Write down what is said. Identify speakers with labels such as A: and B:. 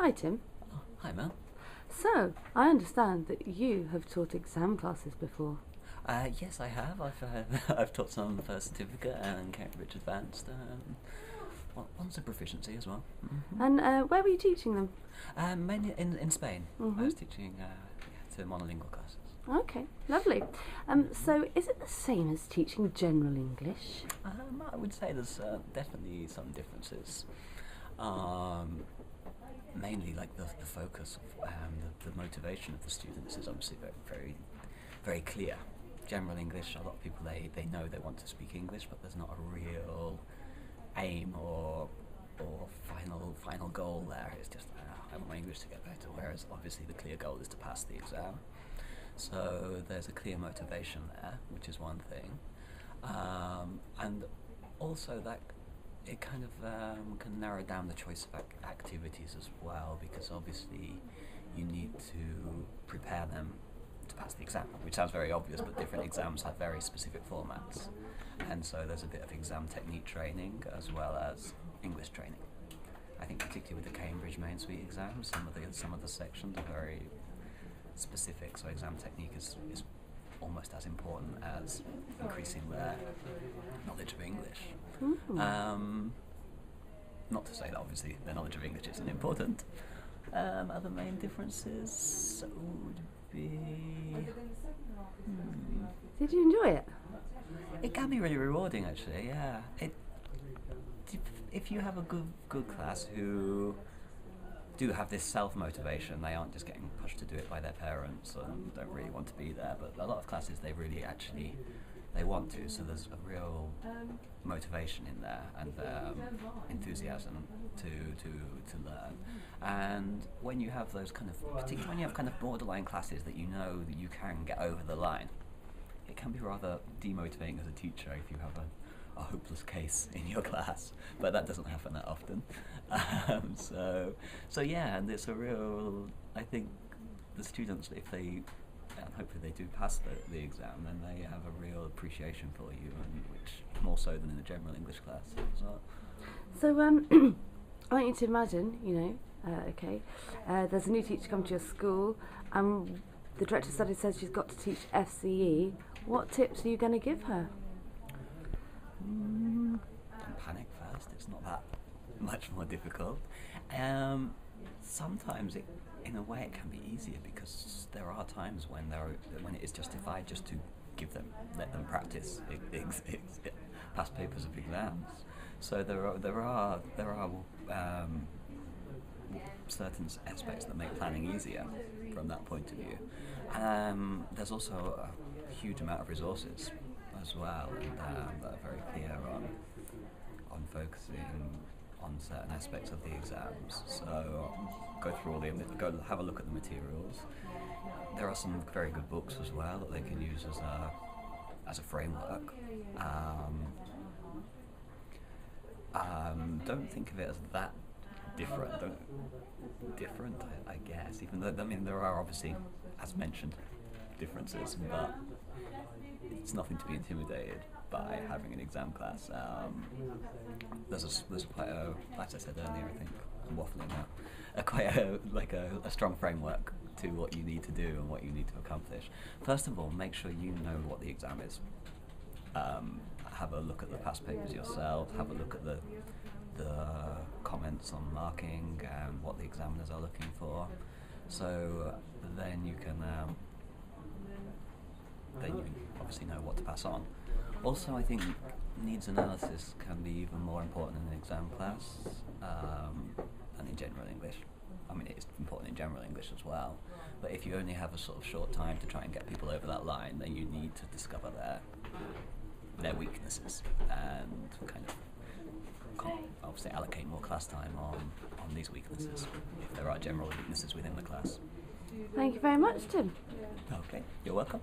A: Hi Tim.
B: Oh, hi Mel.
A: So, I understand that you have taught exam classes before.
B: Yes, I have. I've taught some first certificate and Cambridge Advanced. One's a proficiency as well.
A: And where were you teaching them?
B: Mainly in Spain.
A: Mhm.
B: I was teaching to monolingual classes.
A: Okay, lovely. So is it the same as teaching general English?
B: I would say there's definitely some differences. Mainly, like the focus of the motivation of the students is obviously very, very clear. General English, a lot of people they know they want to speak English, but there's not a real aim or final goal there. It's just I want my English to get better. Whereas obviously the clear goal is to pass the exam. So there's a clear motivation there, which is one thing, and also that it kind of can narrow down the choice of activities as well, because obviously you need to prepare them to pass the exam, which sounds very obvious, but different exams have very specific formats, and so there's a bit of exam technique training as well as English training. I think particularly with the Cambridge main suite exams, some of the sections are very specific, so exam technique is almost as important as increasing their knowledge of English. Not to say that obviously their knowledge of English isn't important. Other main differences would be...
A: Did you enjoy it?
B: It can be really rewarding, actually, yeah. If you have a good class who do have this self-motivation, they aren't just getting pushed to do it by their parents and don't really want to be there, but a lot of classes they really actually they want to, so there's a real motivation in there and enthusiasm to learn. And when you have those particularly when you have kind of borderline classes that you know that you can get over the line, it can be rather demotivating as a teacher if you have a hopeless case in your class, but that doesn't happen that often. So yeah, and it's a real, I think the students, if they, and hopefully they do pass the exam, then they have a real appreciation for you, and which more so than in a general English class as well.
A: So I want you to imagine, there's a new teacher come to your school, and the director of studies says she's got to teach FCE. What tips are you going to give her?
B: Don't panic first, it's not that much more difficult. Sometimes in a way it can be easier, because there are times when it is justified just to let them practice past papers of exams. So there are certain aspects that make planning easier from that point of view. There's also a huge amount of resources as well, and that are very clear on focusing on certain aspects of the exams. So go have a look at the materials. There are some very good books as well that they can use as a framework. Don't think of it as that different. I guess, even though there are obviously, as mentioned, differences, but it's nothing to be intimidated by having an exam class. There's quite a, as I said earlier, I think I'm waffling now, quite a strong framework to what you need to do and what you need to accomplish. First of all, make sure you know what the exam is. Have a look at the past papers yourself, have a look at the comments on marking and what the examiners are looking for. So then you can obviously know what to pass on. Also, I think needs analysis can be even more important in an exam class than in general English. I mean, it's important in general English as well, but if you only have a sort of short time to try and get people over that line, then you need to discover their weaknesses and kind of obviously allocate more class time on these weaknesses, if there are general weaknesses within the class.
A: Thank you very much, Tim.
B: Okay, you're welcome.